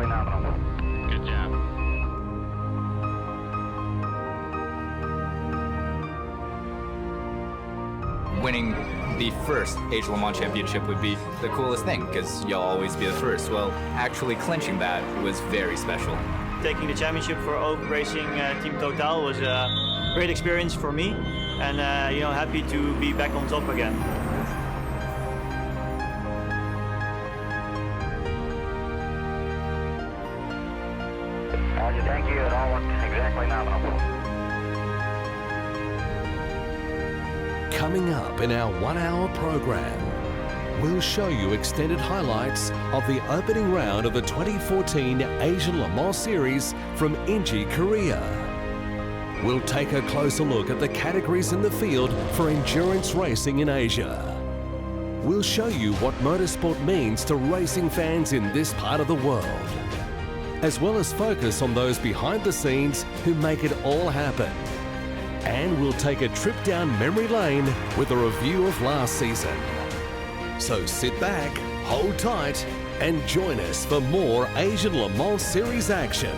exactly nominal. Good job. Winning the first Asia Le Mans Championship would be the coolest thing, because you'll always be the first. Well, actually clinching that was very special. Taking the championship for Oak Racing Team Total was a great experience for me, and happy to be back on top again. Roger, thank you. It all went exactly nominal. Coming up in our 1 hour program, we'll show you extended highlights of the opening round of the 2014 Asian Le Mans Series from Inje, Korea. We'll take a closer look at the categories in the field for endurance racing in Asia. We'll show you what motorsport means to racing fans in this part of the world, as well as focus on those behind the scenes who make it all happen. And we'll take a trip down memory lane with a review of last season. So sit back, hold tight, and join us for more Asian Le Mans Series action.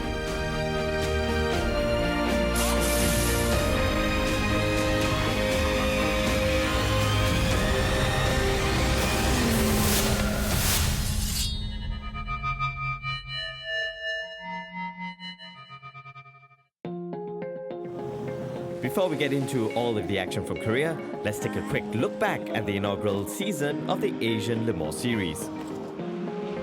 Before we get into all of the action from Korea, let's take a quick look back at the inaugural season of the Asian Le Mans Series.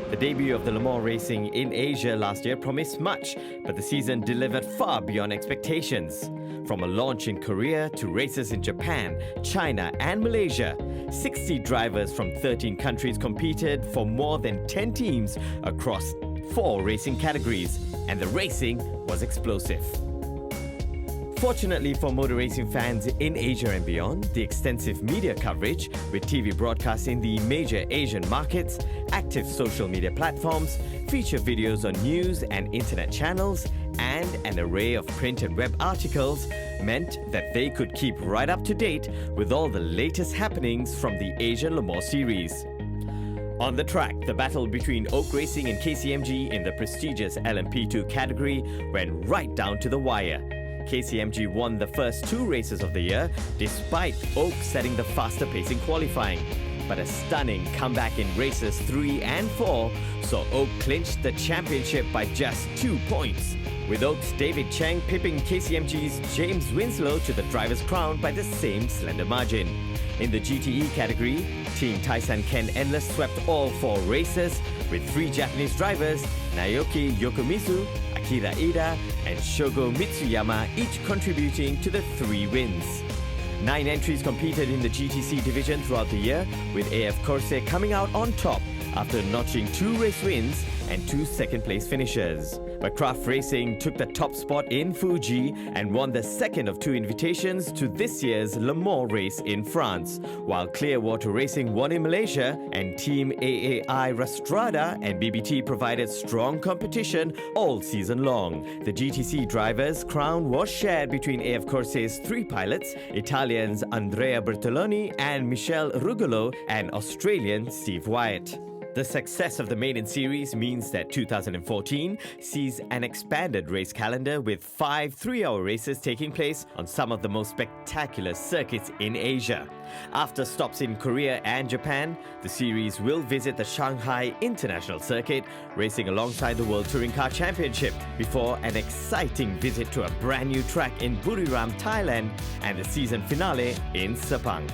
The debut of the Le Mans racing in Asia last year promised much, but the season delivered far beyond expectations. From a launch in Korea to races in Japan, China and Malaysia, 60 drivers from 13 countries competed for more than 10 teams across 4 racing categories, and the racing was explosive. Fortunately for motor racing fans in Asia and beyond, the extensive media coverage with TV broadcasts in the major Asian markets, active social media platforms, feature videos on news and internet channels, and an array of print and web articles meant that they could keep right up to date with all the latest happenings from the Asian Le Mans Series. On the track, the battle between Oak Racing and KCMG in the prestigious LMP2 category went right down to the wire. KCMG won the first 2 races of the year, despite Oak setting the faster pace in qualifying. But a stunning comeback in races 3 and 4 saw Oak clinch the championship by just 2 points, with Oak's David Cheng pipping KCMG's James Winslow to the driver's crown by the same slender margin. In the GTE category, Team Taisan Ken Endless swept all 4 races, with 3 Japanese drivers, Naoki Yokomizu, Akira Ida, and Shogo Mitsuyama each contributing to the 3 wins. 9 entries competed in the GTC division throughout the year, with AF Corse coming out on top after notching 2 race wins and 2 second-place finishes. But Craft Racing took the top spot in Fuji and won the second of 2 invitations to this year's Le Mans race in France, while Clearwater Racing won in Malaysia and Team AAI Rastrada and BBT provided strong competition all season long. The GTC drivers' crown was shared between AF Corse's 3 pilots, Italians Andrea Bertoloni and Michel Rugolo, and Australian Steve Wyatt. The success of the maiden series means that 2014 sees an expanded race calendar with 5 3-hour races taking place on some of the most spectacular circuits in Asia. After stops in Korea and Japan, the series will visit the Shanghai International Circuit, racing alongside the World Touring Car Championship, before an exciting visit to a brand new track in Buriram, Thailand, and the season finale in Sepang.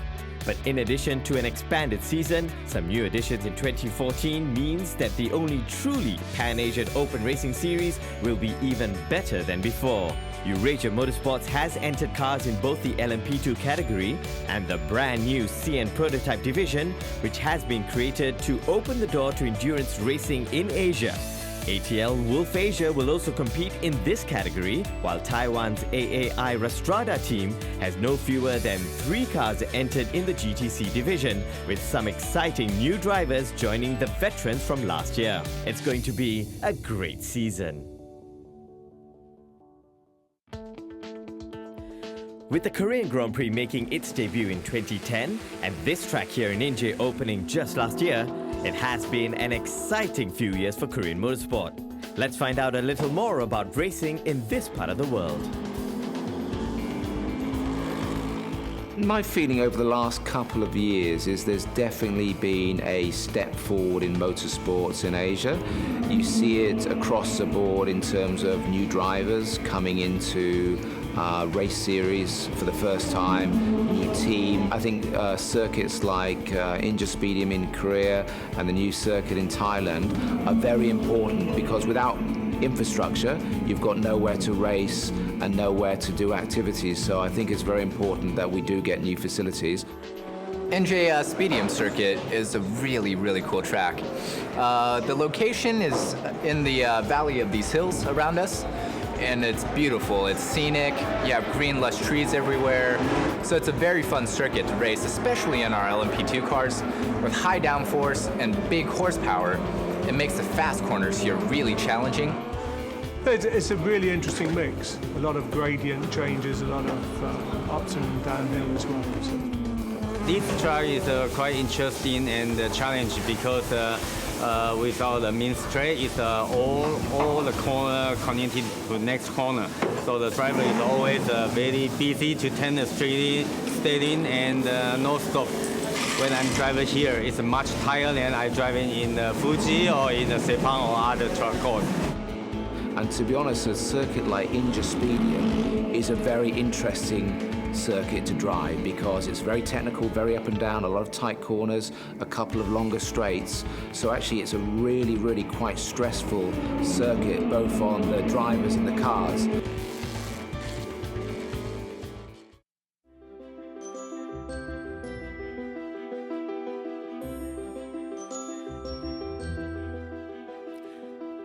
But in addition to an expanded season, some new additions in 2014 means that the only truly Pan-Asian Open Racing Series will be even better than before. Eurasia Motorsports has entered cars in both the LMP2 category and the brand new CN Prototype division, which has been created to open the door to endurance racing in Asia. ATL Wolf Asia will also compete in this category, while Taiwan's AAI Rastrada team has no fewer than 3 cars entered in the GTC division, with some exciting new drivers joining the veterans from last year. It's going to be a great season. With the Korean Grand Prix making its debut in 2010 and this track here in Inje opening just last year, it has been an exciting few years for Korean motorsport. Let's find out a little more about racing in this part of the world. My feeling over the last couple of years is there's definitely been a step forward in motorsports in Asia. You see it across the board in terms of new drivers coming into race series for the first time, new team. I think circuits like Inje Speedium in Korea and the new circuit in Thailand are very important because without infrastructure, you've got nowhere to race and nowhere to do activities. So I think it's very important that we do get new facilities. Inje Speedium circuit is a really, really cool track. The location is in the valley of these hills around us, and it's beautiful. It's scenic. You have green, lush trees everywhere. So it's a very fun circuit to race, especially in our LMP2 cars. With high downforce and big horsepower, it makes the fast corners here really challenging. It's a really interesting mix. A lot of gradient changes, a lot of ups and downhill as well. So. This track is quite interesting and challenging because without the main straight, it's all the corner connected to the next corner. So the driver is always very busy to turn the straight steady and no stop. When I'm driving here, it's much higher than I driving in Fuji or in the Sepang or other track course. And to be honest, a circuit like Inje Speedium is a very interesting circuit to drive because it's very technical, very up and down, a lot of tight corners, a couple of longer straights. So actually it's a really, really quite stressful circuit, both on the drivers and the cars.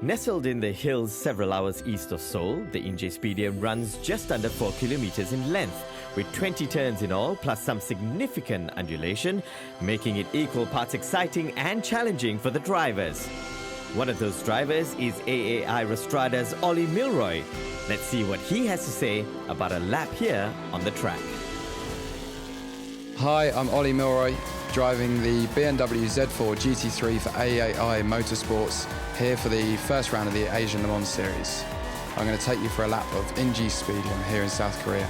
Nestled in the hills several hours east of Seoul, the Inje Speedium runs just under 4 kilometers in length, with 20 turns in all, plus some significant undulation, making it equal parts exciting and challenging for the drivers. One of those drivers is AAI Rostrada's Ollie Milroy. Let's see what he has to say about a lap here on the track. Hi, I'm Ollie Milroy, driving the BMW Z4 GT3 for AAI Motorsports, here for the first round of the Asian Le Mans Series. I'm going to take you for a lap of Inje Speedium here in South Korea.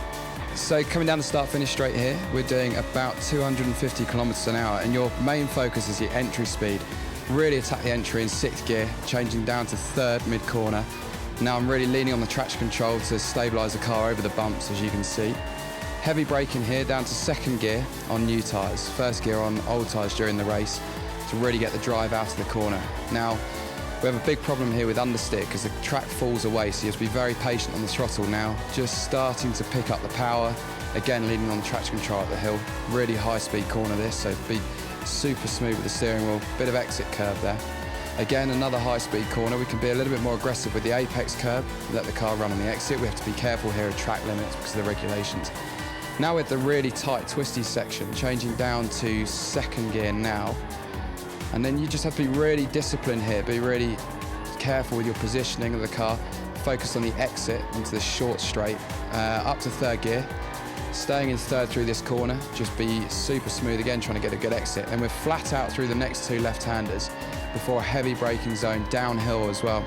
So coming down the start-finish straight here, we're doing about 250 kilometers an hour, and your main focus is your entry speed. Really attack the entry in 6th gear, changing down to 3rd mid-corner. Now I'm really leaning on the traction control to stabilise the car over the bumps, as you can see. Heavy braking here down to 2nd gear on new tyres, 1st gear on old tyres during the race to really get the drive out of the corner. Now, we have a big problem here with understeer because the track falls away, so you have to be very patient on the throttle now. Just starting to pick up the power, again leaning on the traction control at the hill. Really high speed corner this, so be super smooth with the steering wheel, bit of exit curve there. Again, another high speed corner. We can be a little bit more aggressive with the apex curb, let the car run on the exit. We have to be careful here of track limits because of the regulations. Now with the really tight twisty section, changing down to 2nd gear now. And then you just have to be really disciplined here, be really careful with your positioning of the car, focus on the exit into the short straight, up to 3rd gear, staying in 3rd through this corner, just be super smooth again, trying to get a good exit. And we're flat out through the next 2 left-handers before a heavy braking zone, downhill as well,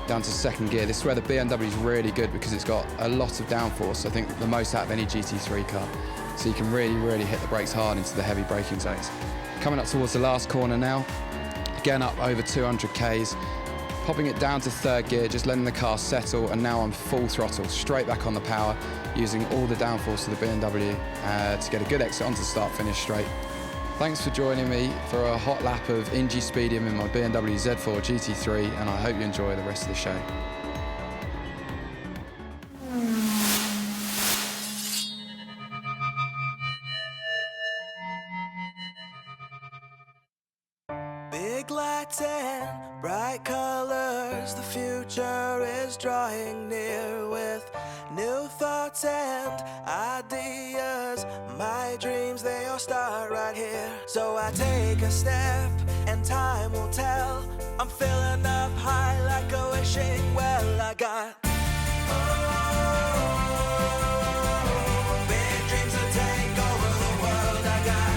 down to 2nd gear. This is where the BMW is really good because it's got a lot of downforce, I think the most out of any GT3 car. So you can really, really hit the brakes hard into the heavy braking zones. Coming up towards the last corner now, again up over 200 Ks, popping it down to 3rd gear, just letting the car settle, and now I'm full throttle, straight back on the power, using all the downforce of the BMW to get a good exit onto start-finish straight. Thanks for joining me for a hot lap of Inje Speedium in my BMW Z4 GT3, and I hope you enjoy the rest of the show. Big lights and bright colors, the future is drawing near with new thoughts and ideas. My dreams, they all start right here. So I take a step and time will tell. I'm filling up high like a wishing well. I got big dreams to take over the world. I got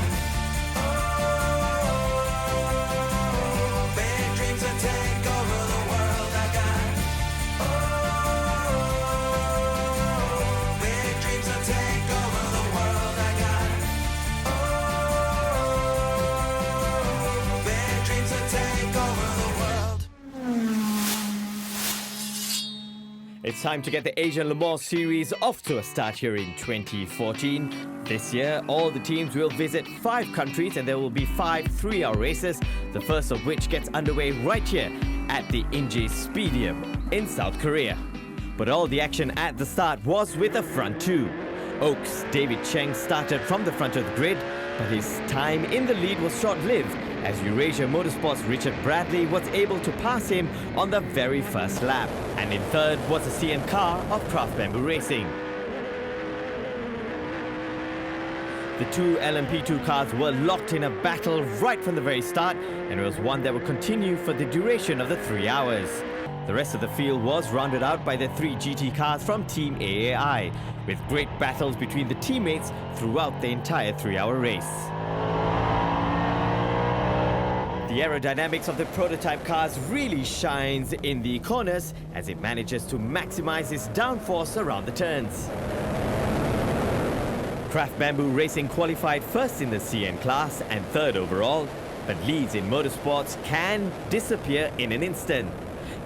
big dreams to take over the world. I got It's time to get the Asian Le Mans Series off to a start here in 2014. This year, all the teams will visit 5 countries and there will be 5 3-hour races, the first of which gets underway right here at the Inje Speedium in South Korea. But all the action at the start was with the front 2. Oak's David Cheng started from the front of the grid, but his time in the lead was short-lived as Eurasia Motorsports' Richard Bradley was able to pass him on the very first lap. And in third was the CN car of Craft Bamboo Racing. The 2 LMP2 cars were locked in a battle right from the very start, and it was one that would continue for the duration of the 3 hours. The rest of the field was rounded out by the 3 GT cars from Team AAI, with great battles between the teammates throughout the entire 3-hour race. The aerodynamics of the prototype cars really shines in the corners as it manages to maximize its downforce around the turns. Craft Bamboo Racing qualified first in the CN class and third overall, but leads in motorsports can disappear in an instant.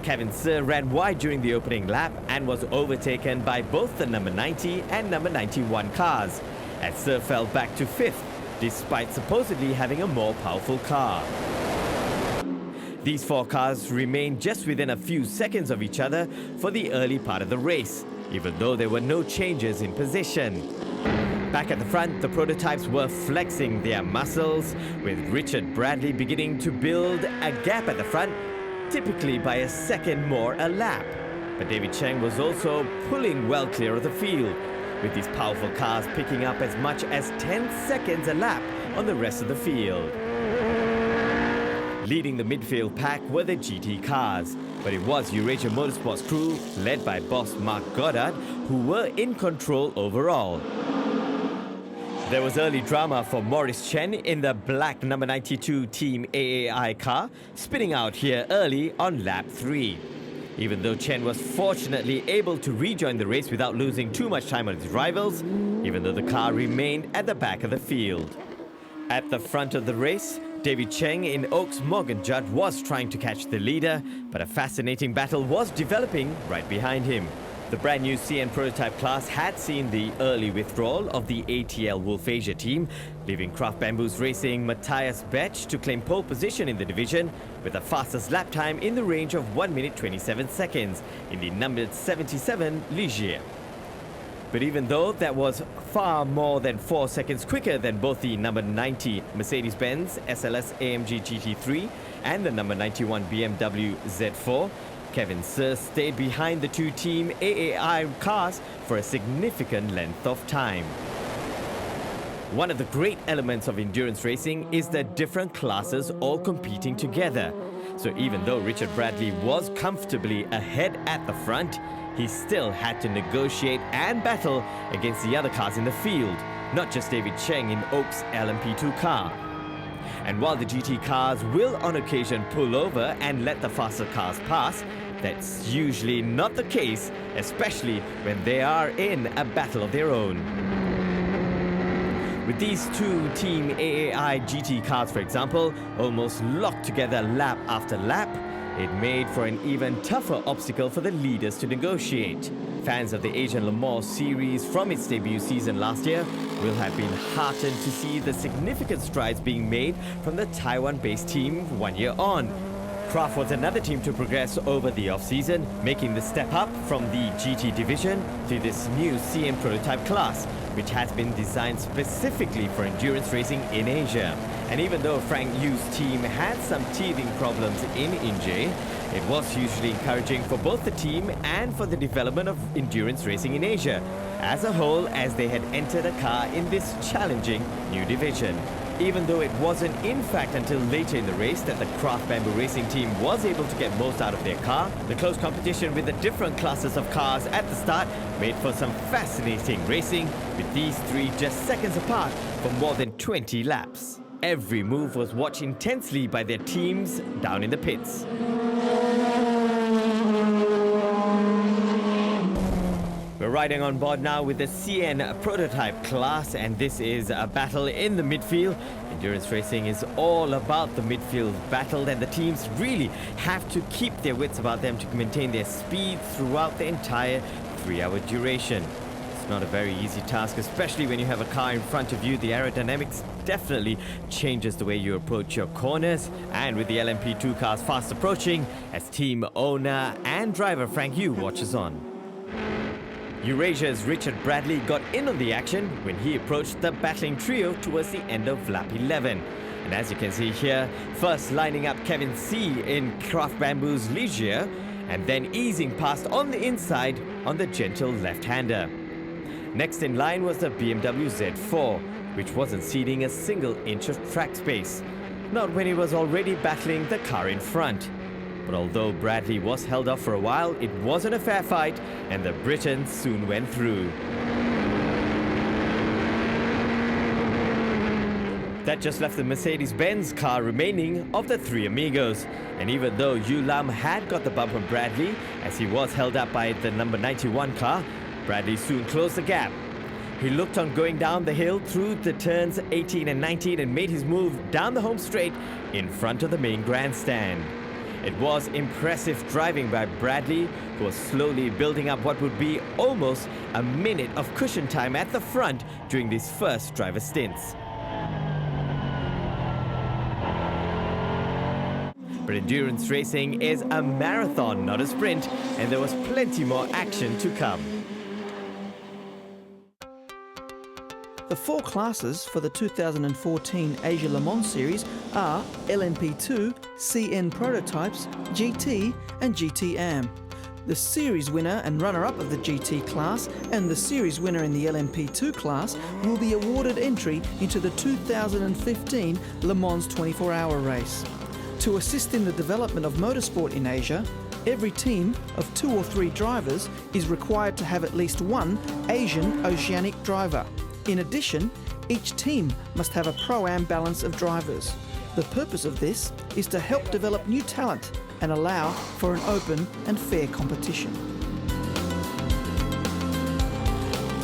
Kevin Sir ran wide during the opening lap and was overtaken by both the number 90 and number 91 cars, as Sir fell back to 5th, despite supposedly having a more powerful car. These 4 cars remained just within a few seconds of each other for the early part of the race, even though there were no changes in position. Back at the front, the prototypes were flexing their muscles, with Richard Bradley beginning to build a gap at the front, typically by a second more a lap. But David Cheng was also pulling well clear of the field, with these powerful cars picking up as much as 10 seconds a lap on the rest of the field. Leading the midfield pack were the GT cars, but it was Eurasia Motorsports crew, led by boss Mark Goddard, who were in control overall. There was early drama for Maurice Chen in the black number 92 Team AAI car, spinning out here early on lap 3. Even though Chen was fortunately able to rejoin the race without losing too much time on his rivals, even though the car remained at the back of the field. At the front of the race, David Cheng in Oak's Morgan Judd was trying to catch the leader, but a fascinating battle was developing right behind him. The brand new CN prototype class had seen the early withdrawal of the ATL Wolf Asia team, leaving Craft Bamboo's Racing Matthias Betsch to claim pole position in the division with the fastest lap time in the range of 1 minute 27 seconds in the numbered 77 Ligier. But even though that was far more than 4 seconds quicker than both the number 90 Mercedes-Benz SLS AMG GT3 and the number 91 BMW Z4, Kevin Sir stayed behind the 2 Team AAI cars for a significant length of time. One of the great elements of endurance racing is the different classes all competing together. So even though Richard Bradley was comfortably ahead at the front, he still had to negotiate and battle against the other cars in the field, not just David Cheng in Oak's LMP2 car. And while the GT cars will on occasion pull over and let the faster cars pass, that's usually not the case, especially when they are in a battle of their own. With these 2 Team AAI GT cars, for example, almost locked together lap after lap, it made for an even tougher obstacle for the leaders to negotiate. Fans of the Asian Le Mans Series from its debut season last year will have been heartened to see the significant strides being made from the Taiwan-based team 1 year on. Craft was another team to progress over the off-season, making the step up from the GT division to this new CN prototype class, which has been designed specifically for endurance racing in Asia. And even though Frank Yu's team had some teething problems in Inje, it was hugely encouraging for both the team and for the development of endurance racing in Asia as a whole, as they had entered a car in this challenging new division. Even though it wasn't in fact until later in the race that the Craft Bamboo Racing team was able to get most out of their car, the close competition with the different classes of cars at the start made for some fascinating racing, with these 3 just seconds apart for more than 20 laps. Every move was watched intensely by their teams down in the pits. We're riding on board now with the CN prototype class, and this is a battle in the midfield. Endurance racing is all about the midfield battle, and the teams really have to keep their wits about them to maintain their speed throughout the entire 3-hour duration. It's not a very easy task, especially when you have a car in front of you. The aerodynamics definitely changes the way you approach your corners, and with the LMP2 cars fast approaching, as team owner and driver Frank Yu watches on. Eurasia's Richard Bradley got in on the action when he approached the battling trio towards the end of lap 11. And as you can see here, first lining up Kevin C in Craft Bamboo's Ligier, and then easing past on the inside on the gentle left-hander. Next in line was the BMW Z4, which wasn't ceding a single inch of track space, not when he was already battling the car in front. But although Bradley was held off for a while, it wasn't a fair fight, and the Britons soon went through. That just left the Mercedes-Benz car remaining of the three amigos. And even though Yu Lam had got the bump on Bradley, as he was held up by the number 91 car, Bradley soon closed the gap. He looked on going down the hill through the turns 18 and 19 and made his move down the home straight in front of the main grandstand. It was impressive driving by Bradley, who was slowly building up what would be almost a minute of cushion time at the front during these first driver stints. But endurance racing is a marathon, not a sprint, and there was plenty more action to come. The 4 classes for the 2014 Asia Le Mans Series are LMP2, CN Prototypes, GT and GT Am. The series winner and runner-up of the GT class and the series winner in the LMP2 class will be awarded entry into the 2015 Le Mans 24-hour race. To assist in the development of motorsport in Asia, every team of 2 or 3 drivers is required to have at least one Asian Oceanic driver. In addition, each team must have a Pro-Am balance of drivers. The purpose of this is to help develop new talent and allow for an open and fair competition.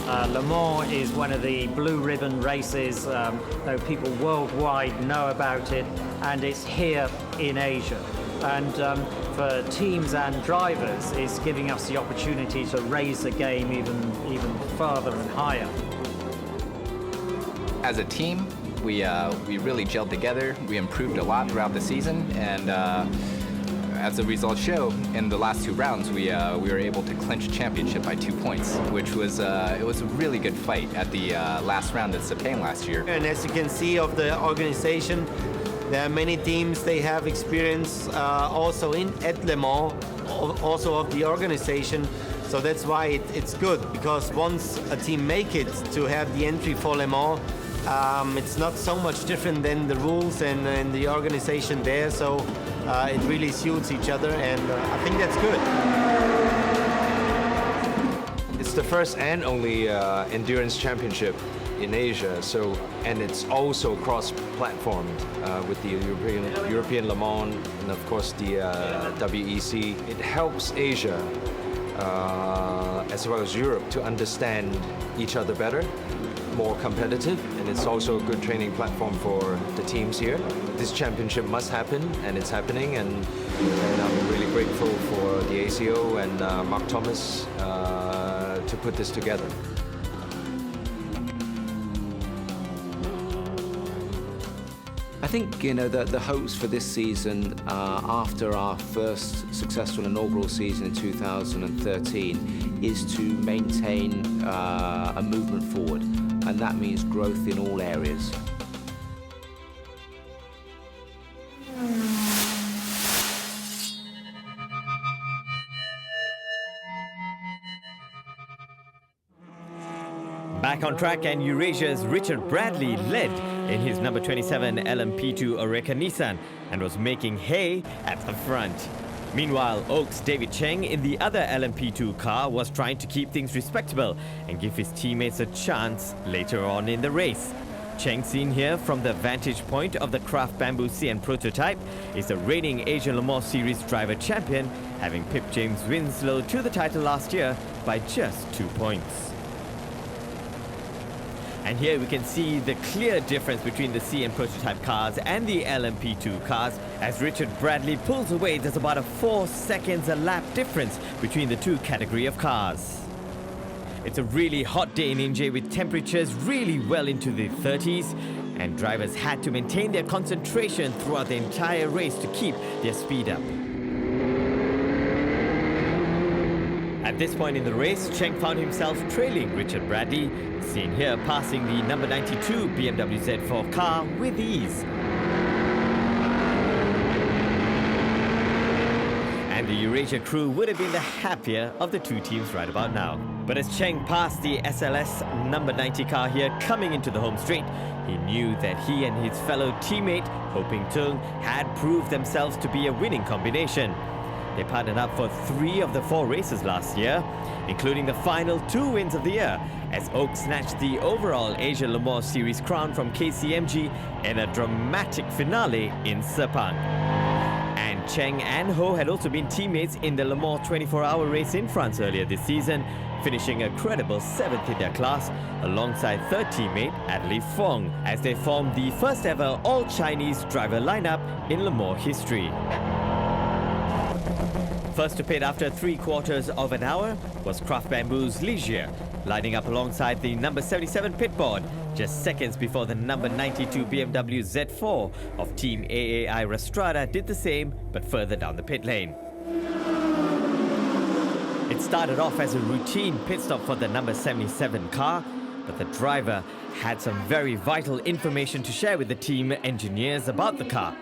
Le Mans is one of the blue ribbon races, though people worldwide know about it, and it's here in Asia. And for teams and drivers, it's giving us the opportunity to raise the game even further and higher. As a team, we really gelled together. We improved a lot throughout the season, and as the results show, in the last 2 rounds, we were able to clinch championship by 2 points, which was it was a really good fight at the last round at Sepang last year. And as you can see of the organization, there are many teams. They have experience also at Le Mans, also of the organization. So that's why it's good, because once a team make it to have the entry for Le Mans, it's not so much different than the rules and the organization there, so it really suits each other, and I think that's good. It's the first and only endurance championship in Asia, and it's also cross-platformed with the European Le Mans and of course the WEC. It helps Asia as well as Europe to understand each other better, more competitive, and it's also a good training platform for the teams here. This championship must happen, and it's happening, and I'm really grateful for the ACO and Mark Thomas to put this together. I think, the hopes for this season, after our first successful inaugural season in 2013, is to maintain a movement forward, and that means growth in all areas. Back on track, and Eurasia's Richard Bradley led in his number 27 LMP2 Oreca Nissan and was making hay at the front. Meanwhile, Oak's David Cheng in the other LMP2 car was trying to keep things respectable and give his teammates a chance later on in the race. Cheng, seen here from the vantage point of the Craft Bamboo CN prototype, is the reigning Asian Le Mans Series driver champion, having pipped James Winslow to the title last year by just 2 points. And here we can see the clear difference between the CN prototype cars and the LMP2 cars. As Richard Bradley pulls away, there's about a 4 seconds a lap difference between the two category of cars. It's a really hot day in Inje with temperatures really well into the 30s, and drivers had to maintain their concentration throughout the entire race to keep their speed up. At this point in the race, Cheng found himself trailing Richard Bradley, seen here passing the number 92 BMW Z4 car with ease. And the Eurasia crew would have been the happier of the two teams right about now. But as Cheng passed the SLS number 90 car here coming into the home straight, he knew that he and his fellow teammate, Ho Ping Tung, had proved themselves to be a winning combination. They partnered up for 3 of the 4 races last year, including the final 2 wins of the year, as Oak snatched the overall Asia Le Mans Series crown from KCMG in a dramatic finale in Sepang. And Cheng and Ho had also been teammates in the Le Mans 24-hour race in France earlier this season, finishing a credible 7th in their class alongside third teammate Adley Fong, as they formed the first ever all-Chinese driver lineup in Le Mans history. First to pit after 3/4 of an hour was Craft Bamboo's Ligier, lining up alongside the number 77 pit board, just seconds before the number 92 BMW Z4 of Team AAI Restrada did the same, but further down the pit lane. It started off as a routine pit stop for the number 77 car, but the driver had some very vital information to share with the team engineers about the car.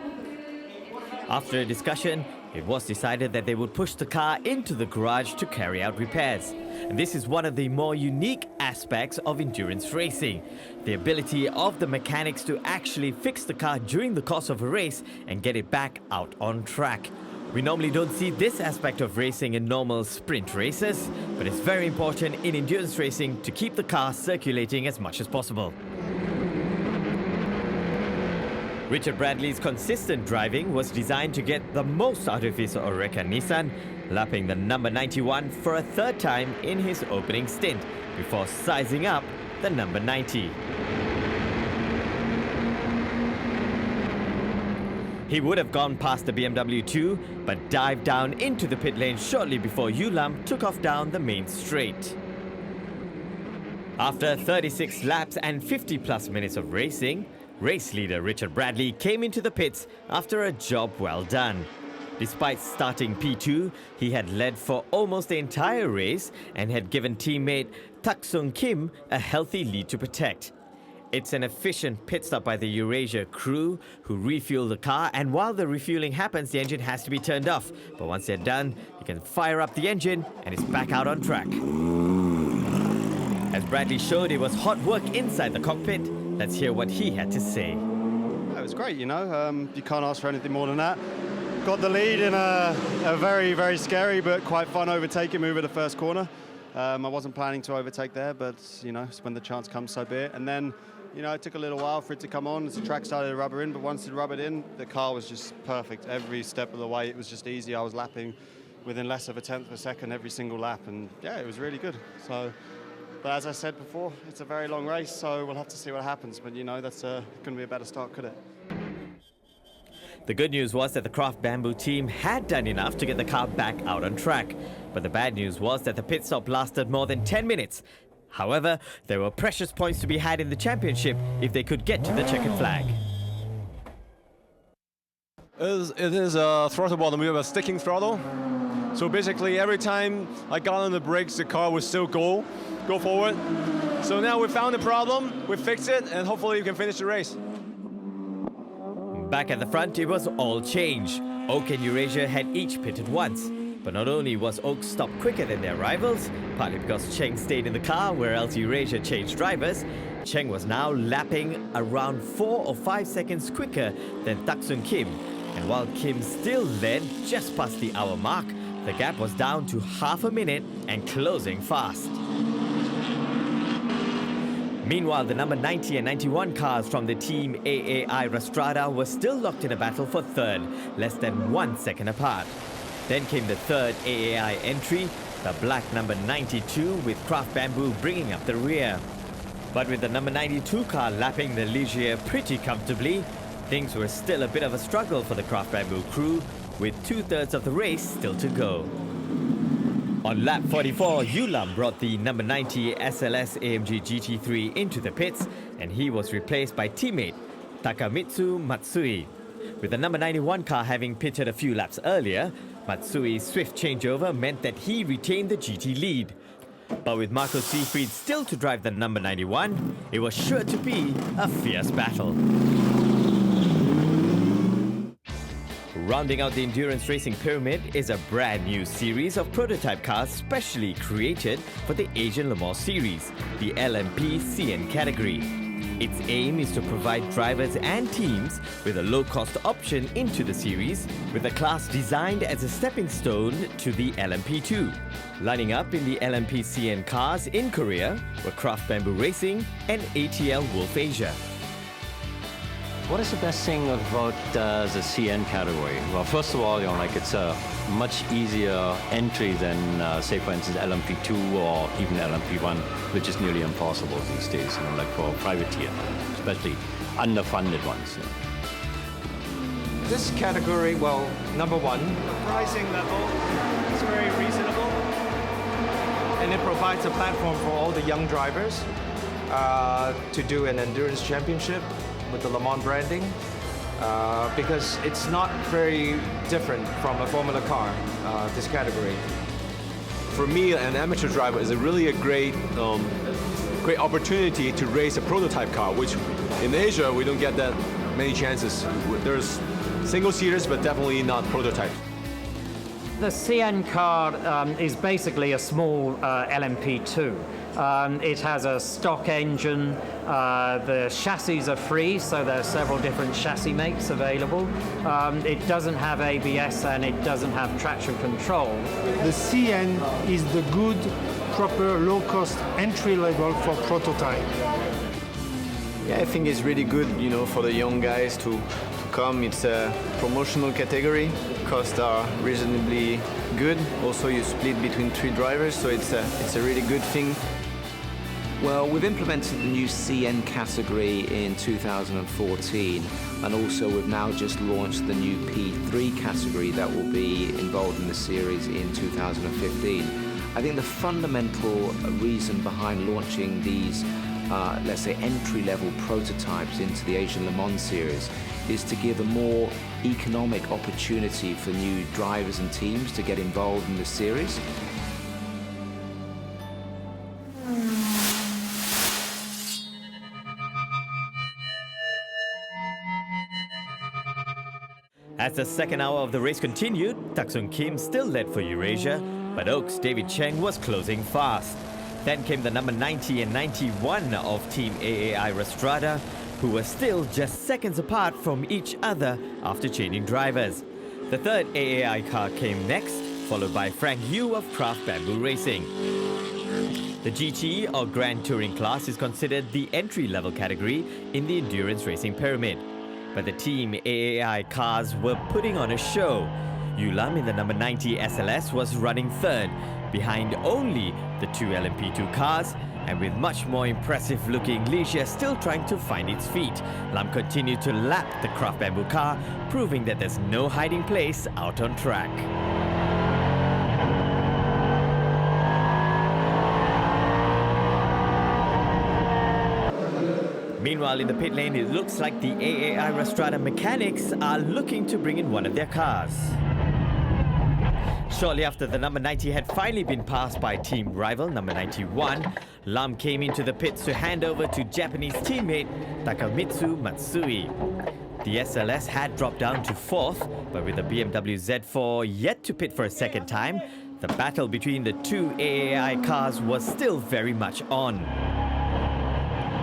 After a discussion, it was decided that they would push the car into the garage to carry out repairs. And this is one of the more unique aspects of endurance racing, the ability of the mechanics to actually fix the car during the course of a race and get it back out on track. We normally don't see this aspect of racing in normal sprint races, but it's very important in endurance racing to keep the car circulating as much as possible. Richard Bradley's consistent driving was designed to get the most out of his Oreca Nissan, lapping the number 91 for a 3rd time in his opening stint, before sizing up the number 90. He would have gone past the BMW 2, but dived down into the pit lane shortly before Yulam took off down the main straight. After 36 laps and 50+ minutes of racing, race leader Richard Bradley came into the pits after a job well done. Despite starting P2, he had led for almost the entire race and had given teammate Tak Sung Kim a healthy lead to protect. It's an efficient pit stop by the Eurasia crew who refuel the car, and while the refueling happens, the engine has to be turned off. But once they're done, you can fire up the engine and it's back out on track. As Bradley showed it was hot work inside the cockpit, let's hear what he had to say. It was great, you know. You can't ask for anything more than that. Got the lead in a very, very scary but quite fun overtaking move at the first corner. I wasn't planning to overtake there, but, you know, when the chance comes, so be it. And then, you know, it took a little while for it to come on as the track started to rubber in, but once it rubbered in, the car was just perfect. Every step of the way, it was just easy. I was lapping within less of a 1/10 of a second every single lap, and yeah, it was really good. So, but as I said before, it's a very long race, so we'll have to see what happens. But, you know, that's couldn't be a better start, could it? The good news was that the Craft Bamboo team had done enough to get the car back out on track. But the bad news was that the pit stop lasted more than 10 minutes. However, there were precious points to be had in the championship if they could get to the checkered flag. It is a throttle bottom wheel, a sticking throttle. So basically every time I got on the brakes, the car would still go forward. So now we found the problem, we fixed it, and hopefully we can finish the race. Back at the front, it was all change. Oak and Eurasia had each pitted once. But not only was Oak stopped quicker than their rivals, partly because Cheng stayed in the car where else Eurasia changed drivers, Cheng was now lapping around 4 or 5 seconds quicker than Tak Sung Kim. And while Kim still led just past the hour mark, the gap was down to half a minute and closing fast. Meanwhile, the number 90 and 91 cars from the team AAI Rastrada were still locked in a battle for third, less than 1 second apart. Then came the third AAI entry, the black number 92 with Craft Bamboo bringing up the rear. But with the number 92 car lapping the Ligier pretty comfortably, things were still a bit of a struggle for the Craft Bamboo crew, with 2/3 of the race still to go. On lap 44, Yulam brought the number 90 SLS AMG GT3 into the pits, and he was replaced by teammate Takamitsu Matsui. With the number 91 car having pitted a few laps earlier, Matsui's swift changeover meant that he retained the GT lead. But with Marco Siegfried still to drive the number 91, it was sure to be a fierce battle. Rounding out the endurance racing pyramid is a brand new series of prototype cars specially created for the Asian Le Mans Series, the LMP CN category. Its aim is to provide drivers and teams with a low-cost option into the series, with a class designed as a stepping stone to the LMP2. Lining up in the LMP CN cars in Korea were Craft Bamboo Racing and ATL Wolf Asia. What is the best thing about the CN category? Well, first of all, it's a much easier entry than, say, for instance, LMP2 or even LMP1, which is nearly impossible these days, like for privateer, especially underfunded ones. This category, well, number one, pricing level is very reasonable. And it provides a platform for all the young drivers to do an endurance championship with the Le Mans branding, because it's not very different from a Formula car, this category. For me, an amateur driver is really a great opportunity to race a prototype car, which in Asia we don't get that many chances. There's single-seaters, but definitely not prototype. The CN car is basically a small LMP2. It has a stock engine. The chassis are free, so there are several different chassis makes available. It doesn't have ABS and it doesn't have traction control. The CN is the good, proper, low-cost entry level for prototype. Yeah, I think it's really good, for the young guys to come. It's a promotional category. Costs are reasonably good. Also, you split between 3 drivers, so it's a really good thing. Well, we've implemented the new CN category in 2014, and also we've now just launched the new P3 category that will be involved in the series in 2015. I think the fundamental reason behind launching these, let's say, entry-level prototypes into the Asian Le Mans series is to give a more economic opportunity for new drivers and teams to get involved in the series. As the second hour of the race continued, Tak-Sung Kim still led for Eurasia, but Oak's David Cheng was closing fast. Then came the number 90 and 91 of Team AAI Rastrada, who were still just seconds apart from each other after changing drivers. The third AAI car came next, followed by Frank Yu of Craft Bamboo Racing. The GT or Grand Touring class is considered the entry-level category in the endurance racing pyramid. But the Team AAI cars were putting on a show. Yulam in the number 90 SLS was running third, behind only the 2 LMP2 cars, and with much more impressive-looking Ligier still trying to find its feet. Lam continued to lap the Craft Bamboo car, proving that there's no hiding place out on track. Meanwhile, in the pit lane, it looks like the AAI Rastrada mechanics are looking to bring in one of their cars. Shortly after the number 90 had finally been passed by team rival number 91, Lam came into the pits to hand over to Japanese teammate Takamitsu Matsui. The SLS had dropped down to 4th, but with the BMW Z4 yet to pit for a second time, the battle between the 2 AAI cars was still very much on.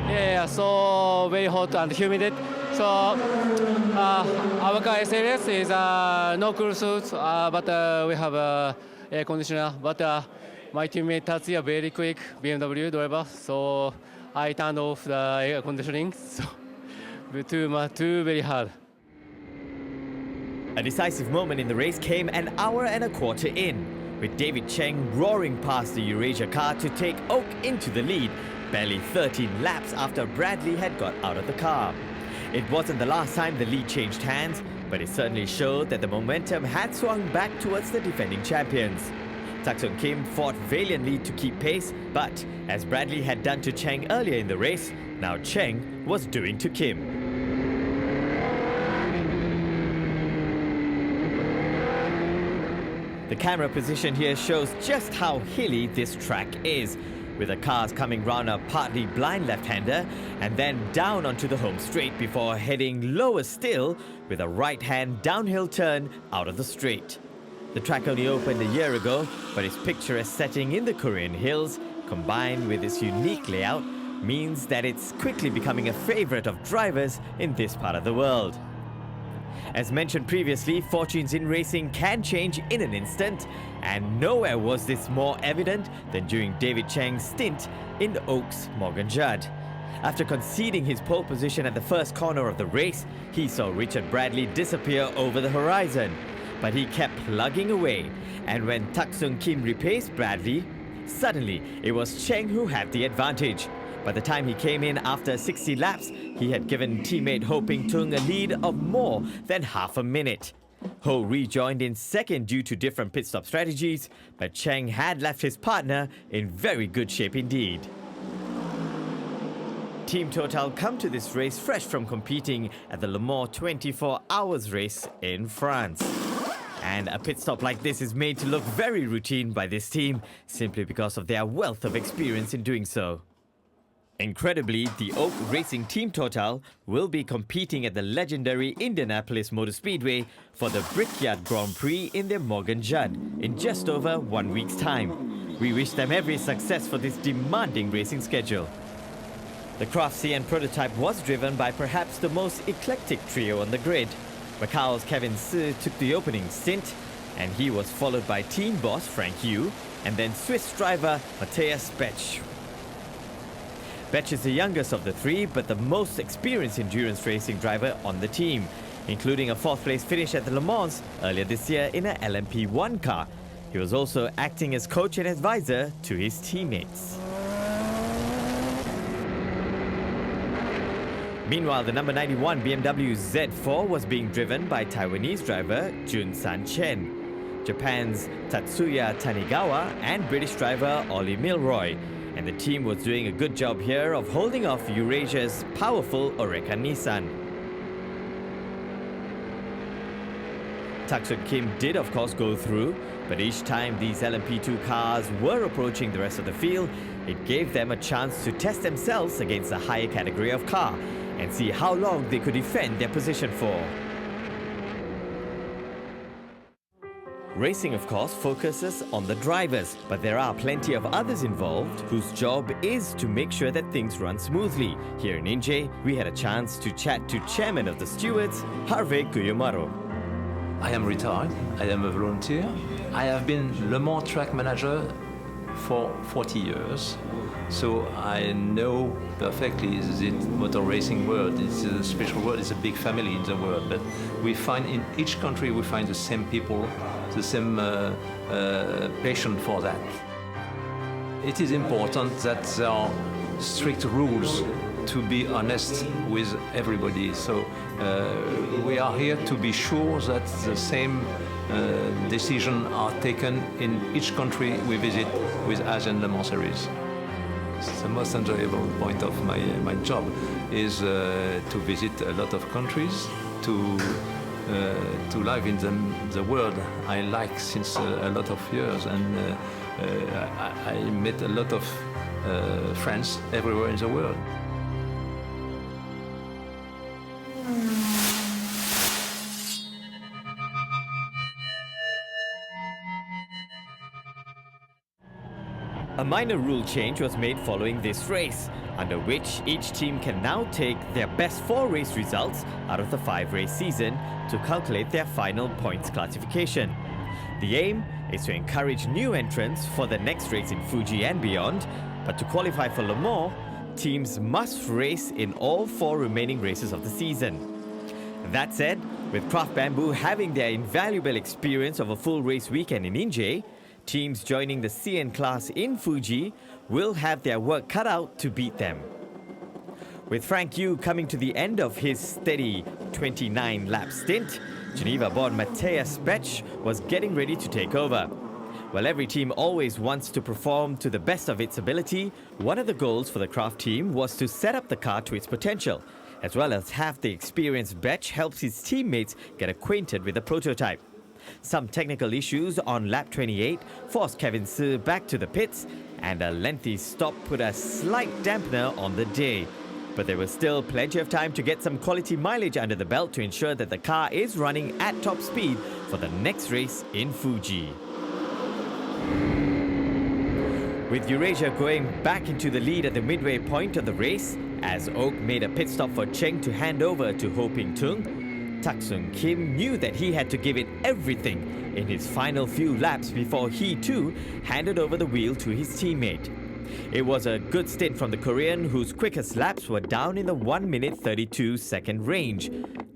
Yeah, so very hot and humid. So our car SLS is no cool suits, but we have air conditioner. But my teammate Tatsuya very quick BMW driver, so I turned off the air conditioning, so too very hard. A decisive moment in the race came an hour and a quarter in, with David Cheng roaring past the Eurasia car to take Oak into the lead, barely 13 laps after Bradley had got out of the car. It wasn't the last time the lead changed hands, but it certainly showed that the momentum had swung back towards the defending champions. Tak-Sung Kim fought valiantly to keep pace, but as Bradley had done to Cheng earlier in the race, now Cheng was doing to Kim. The camera position here shows just how hilly this track is, with the cars coming round a partly blind left-hander and then down onto the home straight before heading lower still with a right-hand downhill turn out of the straight. The track only opened a year ago, but its picturesque setting in the Korean hills, combined with its unique layout, means that it's quickly becoming a favorite of drivers in this part of the world. As mentioned previously, fortunes in racing can change in an instant, and nowhere was this more evident than during David Cheng's stint in Oak's Morgan Judd. After conceding his pole position at the first corner of the race, he saw Richard Bradley disappear over the horizon. But he kept plugging away, and when Tak-Sung Kim replaced Bradley, suddenly it was Cheng who had the advantage. By the time he came in after 60 laps, he had given teammate Ho Ping-tung a lead of more than half a minute. Ho rejoined in second due to different pit stop strategies, but Cheng had left his partner in very good shape indeed. Team Total come to this race fresh from competing at the Le Mans 24 Hours race in France. And a pit stop like this is made to look very routine by this team, simply because of their wealth of experience in doing so. Incredibly, the Oak Racing Team Total will be competing at the legendary Indianapolis Motor Speedway for the Brickyard Grand Prix in their Morgan Judd in just over 1 week's time. We wish them every success for this demanding racing schedule. The Craft CN prototype was driven by perhaps the most eclectic trio on the grid. Macau's Kevin Si took the opening stint, and he was followed by team boss Frank Yu and then Swiss driver Matthias Betsch. Betsch is the youngest of the three, but the most experienced endurance racing driver on the team, including a fourth place finish at the Le Mans earlier this year in a LMP1 car. He was also acting as coach and advisor to his teammates. Meanwhile, the number 91 BMW Z4 was being driven by Taiwanese driver Jun San Chen, Japan's Tatsuya Tanigawa, and British driver Ollie Milroy. And the team was doing a good job here of holding off Eurasia's powerful Oreca Nissan. Tak-Sung Kim did of course go through, but each time these LMP2 cars were approaching the rest of the field, it gave them a chance to test themselves against a higher category of car and see how long they could defend their position for. Racing, of course, focuses on the drivers, but there are plenty of others involved whose job is to make sure that things run smoothly. Here in Inje, we had a chance to chat to chairman of the stewards, Harvey Kuyomaro. I am retired. I am a volunteer. I have been Le Mans track manager for 40 years, so I know perfectly the motor racing world. It's a special world. It's a big family in the world, but we find in each country we find the same people, the same passion for that. It is important that there are strict rules to be honest with everybody. So we are here to be sure that the same decisions are taken in each country we visit with Asian Le Mans series. The most enjoyable point of my job is to visit a lot of countries, to live in the world I like since a lot of years, and I met a lot of friends everywhere in the world. A minor rule change was made following this race, under which each team can now take their best 4 race results out of the 5-race season to calculate their final points classification. The aim is to encourage new entrants for the next race in Fuji and beyond, but to qualify for Le Mans, teams must race in all 4 remaining races of the season. That said, with Craft Bamboo having their invaluable experience of a full race weekend in Inje, teams joining the CN class in Fuji will have their work cut out to beat them. With Frank Yu coming to the end of his steady 29-lap stint, Geneva-born Matthias Betsch was getting ready to take over. While every team always wants to perform to the best of its ability, one of the goals for the Craft team was to set up the car to its potential, as well as have the experienced Betsch help his teammates get acquainted with the prototype. Some technical issues on lap 28 forced Kevin Si back to the pits, and a lengthy stop put a slight dampener on the day. But there was still plenty of time to get some quality mileage under the belt to ensure that the car is running at top speed for the next race in Fuji. With Eurasia going back into the lead at the midway point of the race, as Oak made a pit stop for Cheng to hand over to Ho Ping Tung, Tak Sung Kim knew that he had to give it everything in his final few laps before he too handed over the wheel to his teammate. It was a good stint from the Korean, whose quickest laps were down in the 1 minute 32 second range.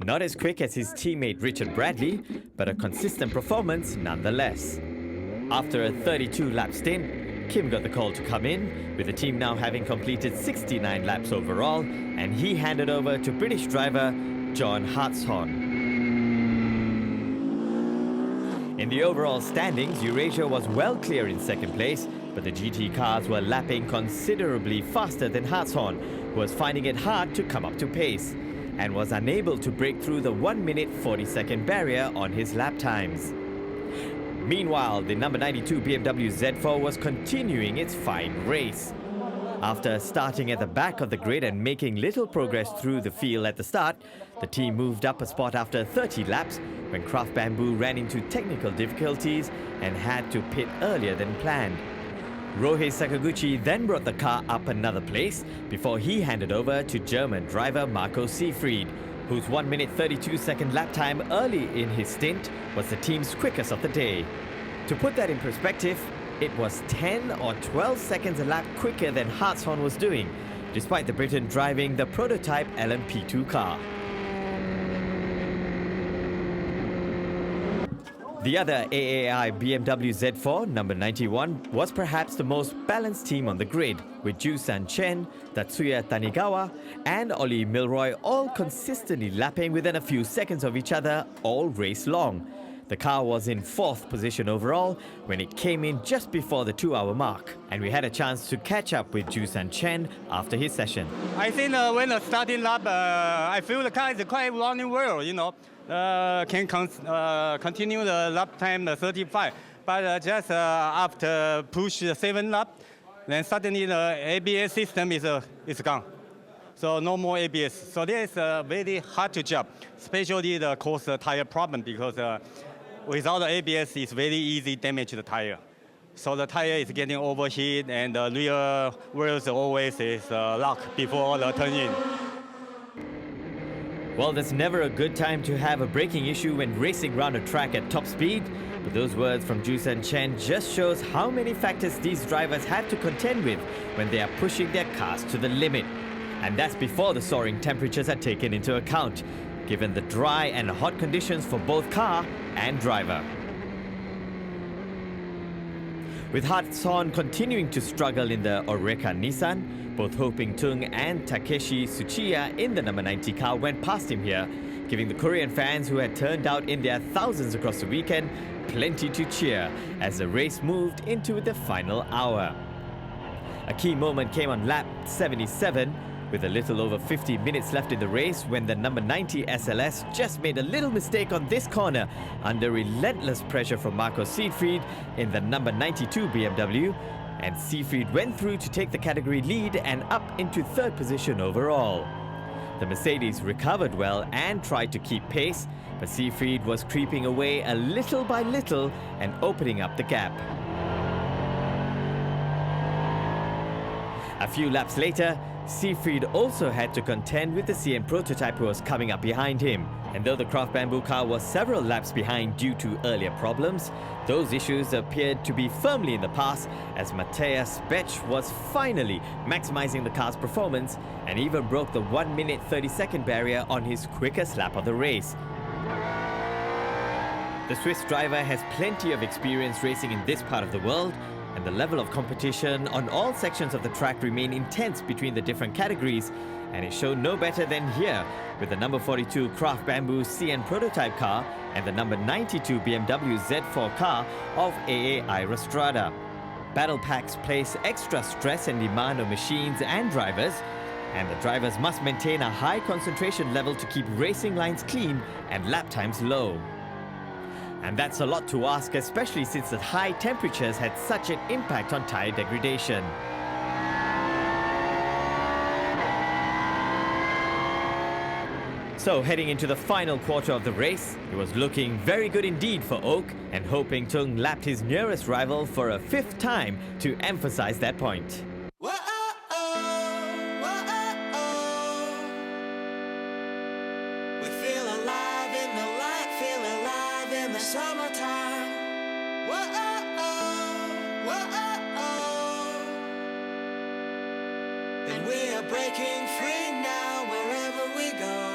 Not as quick as his teammate Richard Bradley, but a consistent performance nonetheless. After a 32-lap stint, Kim got the call to come in, with the team now having completed 69 laps overall, and he handed over to British driver John Hartshorn. In the overall standings, Eurasia was well clear in second place, but the GT cars were lapping considerably faster than Hartshorn, who was finding it hard to come up to pace, and was unable to break through the 1 minute 40 second barrier on his lap times. Meanwhile, the number 92 BMW Z4 was continuing its fine race. After starting at the back of the grid and making little progress through the field at the start, the team moved up a spot after 30 laps when Craft Bamboo ran into technical difficulties and had to pit earlier than planned. Rohei Sakaguchi then brought the car up another place before he handed over to German driver Marco Seefried, whose 1 minute 32 second lap time early in his stint was the team's quickest of the day. To put that in perspective, it was 10 or 12 seconds a lap quicker than Hartshorn was doing, despite the Briton driving the prototype LMP2 car. The other AAI BMW Z4, number 91, was perhaps the most balanced team on the grid, with Ju-san Chen, Tatsuya Tanigawa, and Ollie Milroy all consistently lapping within a few seconds of each other all race long. The car was in 4th position overall when it came in just before the 2-hour mark, and we had a chance to catch up with Ju-san Chen after his session. I think when the starting lap, I feel the car is quite running well, can continue the lap time 35. But just after push the 7th lap, then suddenly the ABS system is gone. So no more ABS. So this is very hard to job, especially the cause tire problem, because without the ABS, it's very easy damage the tire. So the tire is getting overheat, and the rear wheels always is locked before the turn in. Well, there's never a good time to have a braking issue when racing around a track at top speed, but those words from Ju-san Chen just shows how many factors these drivers have to contend with when they are pushing their cars to the limit. And that's before the soaring temperatures are taken into account, given the dry and hot conditions for both car and driver. With Hartshorn continuing to struggle in the Oreca Nissan, both Ho Ping Tung and Takeshi Tsuchiya in the number 90 car went past him here, giving the Korean fans who had turned out in their thousands across the weekend plenty to cheer as the race moved into the final hour. A key moment came on lap 77, with a little over 50 minutes left in the race when the number 90 SLS just made a little mistake on this corner under relentless pressure from Marco Seefried in the number 92 BMW, and Seefried went through to take the category lead and up into 3rd position overall. The Mercedes recovered well and tried to keep pace, but Seefried was creeping away a little by little and opening up the gap. A few laps later, Siegfried also had to contend with the CN prototype who was coming up behind him. And though the Craft Bamboo car was several laps behind due to earlier problems, those issues appeared to be firmly in the past as Matthias Bech was finally maximizing the car's performance and even broke the 1 minute 30-second barrier on his quickest lap of the race. The Swiss driver has plenty of experience racing in this part of the world, and the level of competition on all sections of the track remain intense between the different categories, and it showed no better than here with the number 42 Craft Bamboo CN prototype car and the number 92 BMW Z4 car of AAI Rostrada. Battle packs place extra stress and demand on machines and drivers, and the drivers must maintain a high concentration level to keep racing lines clean and lap times low. And that's a lot to ask, especially since the high temperatures had such an impact on tyre degradation. So heading into the final quarter of the race, it was looking very good indeed for Oak, and Ho Ping Tung lapped his nearest rival for a 5th time to emphasize that point. Summertime. And we are breaking free now wherever we go.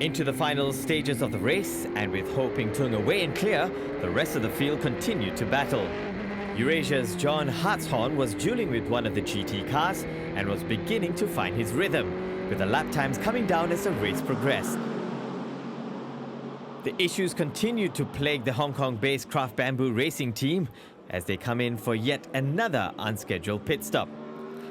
Into the final stages of the race, and with Ho Ping Tung away and clear, the rest of the field continued to battle. Eurasia's John Hartshorn was dueling with one of the GT cars and was beginning to find his rhythm, with the lap times coming down as the race progressed. The issues continued to plague the Hong Kong-based Craft Bamboo racing team as they come in for yet another unscheduled pit stop.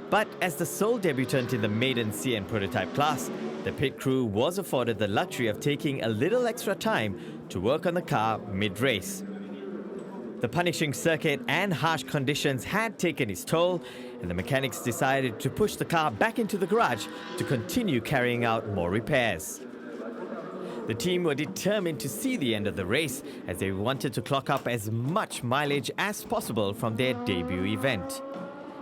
But as the sole debutant in the maiden CN prototype class, the pit crew was afforded the luxury of taking a little extra time to work on the car mid-race. The punishing circuit and harsh conditions had taken its toll, and the mechanics decided to push the car back into the garage to continue carrying out more repairs. The team were determined to see the end of the race as they wanted to clock up as much mileage as possible from their debut event.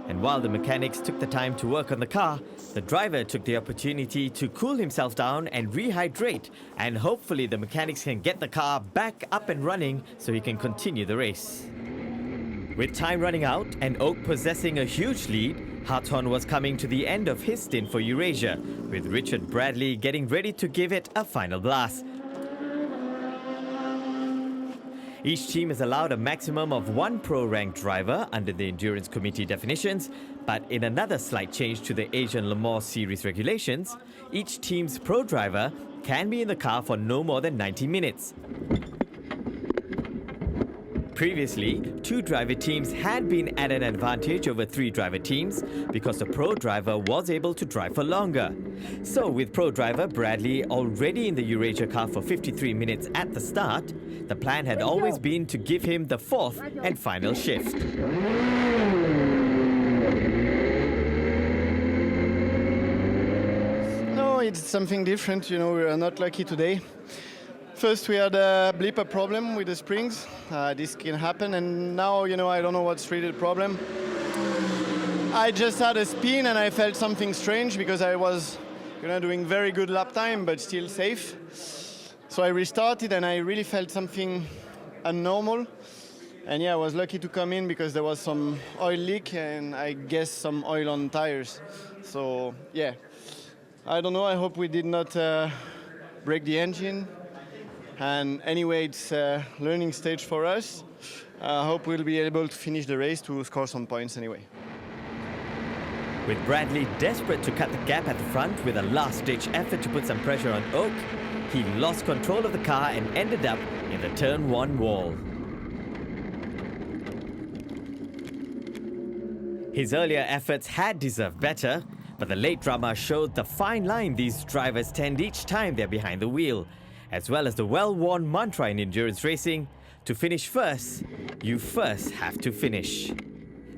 And while the mechanics took the time to work on the car, the driver took the opportunity to cool himself down and rehydrate, and hopefully the mechanics can get the car back up and running so he can continue the race. With time running out and Oak possessing a huge lead, Hartshorn was coming to the end of his stint for Eurasia, with Richard Bradley getting ready to give it a final blast. Each team is allowed a maximum of 1 pro-ranked driver under the Endurance Committee definitions, but in another slight change to the Asian Le Mans Series regulations, each team's pro driver can be in the car for no more than 90 minutes. Previously, 2 driver teams had been at an advantage over 3 driver teams because the pro driver was able to drive for longer. So with pro driver Bradley already in the Eurasia car for 53 minutes at the start, the plan had always been to give him the 4th and final shift. No, it's something different, you know, we are not lucky today. First we had a blipper problem with the springs, this can happen, and now, you know, I don't know what's really the problem. I just had a spin and I felt something strange because I was, you know, doing very good lap time but still safe. So I restarted and I really felt something abnormal. And yeah, I was lucky to come in because there was some oil leak and I guess some oil on tires. So yeah, I don't know, I hope we did not break the engine. And anyway, it's a learning stage for us. I hope we'll be able to finish the race to score some points anyway. With Bradley desperate to cut the gap at the front with a last-ditch effort to put some pressure on Oak, he lost control of the car and ended up in the turn 1 wall. His earlier efforts had deserved better, but the late drama showed the fine line these drivers tend each time they're behind the wheel. as well as the well-worn mantra in endurance racing, to finish first, you first have to finish.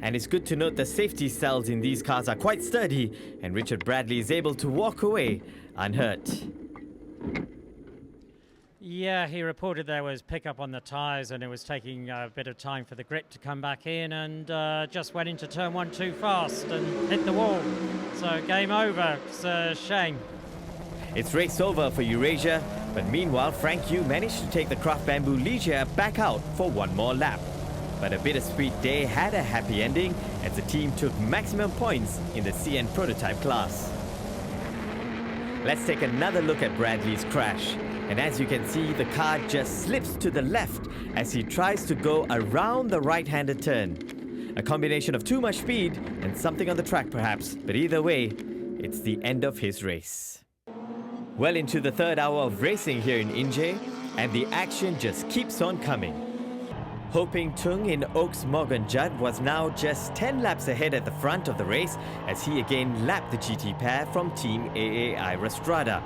And it's good to note the safety cells in these cars are quite sturdy, and Richard Bradley is able to walk away unhurt. Yeah, he reported there was pickup on the tyres and it was taking a bit of time for the grip to come back in, and just went into turn 1 too fast and hit the wall. So game over. It's a shame. It's race over for Eurasia, but meanwhile Frank Yu managed to take the Craft Bamboo Ligier back out for one more lap. But a bittersweet day had a happy ending as the team took maximum points in the CN prototype class. Let's take another look at Bradley's crash. And as you can see, the car just slips to the left as he tries to go around the right-handed turn. A combination of too much speed and something on the track perhaps, but either way, it's the end of his race. Well into the third hour of racing here in Inje, and the action just keeps on coming. Ho Ping Tung in Oaks Morgan Judd was now just 10 laps ahead at the front of the race as he again lapped the GT pair from Team AAI Restrada.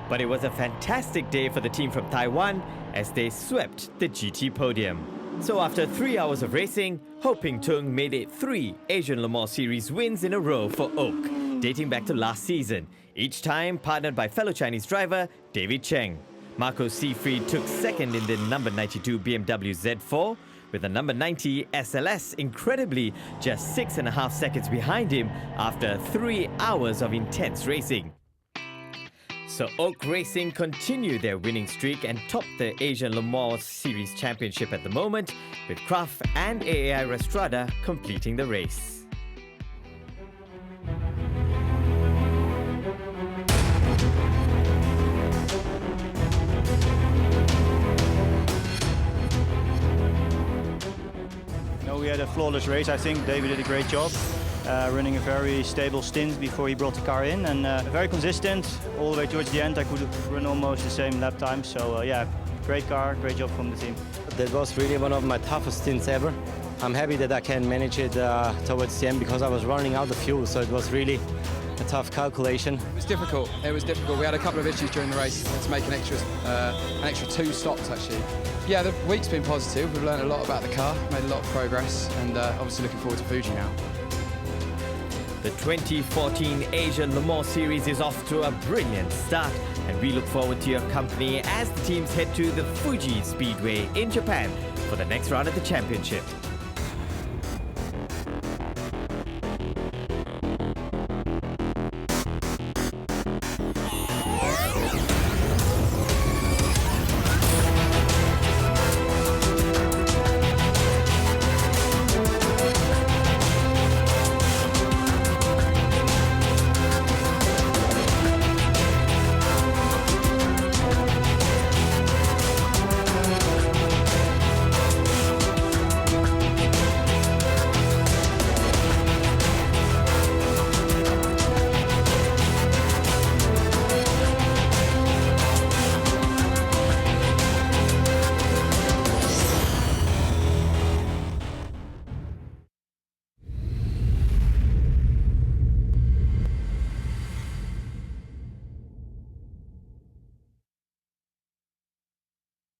But it was a fantastic day for the team from Taiwan as they swept the GT podium. So after 3 hours of racing, Ho Ping Tung made it 3 Asian Le Mans Series wins in a row for Oak, dating back to last season, each time partnered by fellow Chinese driver David Cheng. Marco Seefried took second in the number 92 BMW Z4, with the number 90 SLS incredibly just 6.5 seconds behind him after 3 hours of intense racing. So Oak Racing continued their winning streak and topped the Asian Le Mans Series Championship at the moment, with Craft and AAI Restrada completing the race. We had a flawless race. I think David did a great job. Running a very stable stint before he brought the car in, and very consistent all the way towards the end. I could run almost the same lap time, so yeah, great car, great job from the team. That was really one of my toughest stints ever. I'm happy that I can manage it towards the end because I was running out of fuel, so it was really a tough calculation. It was difficult. We had a couple of issues during the race. We had to make an extra 2 stops actually. Yeah, the week's been positive. We've learned a lot about the car, made a lot of progress, and obviously looking forward to Fuji now. The 2014 Asian Le Mans Series is off to a brilliant start, and we look forward to your company as the teams head to the Fuji Speedway in Japan for the next round of the championship.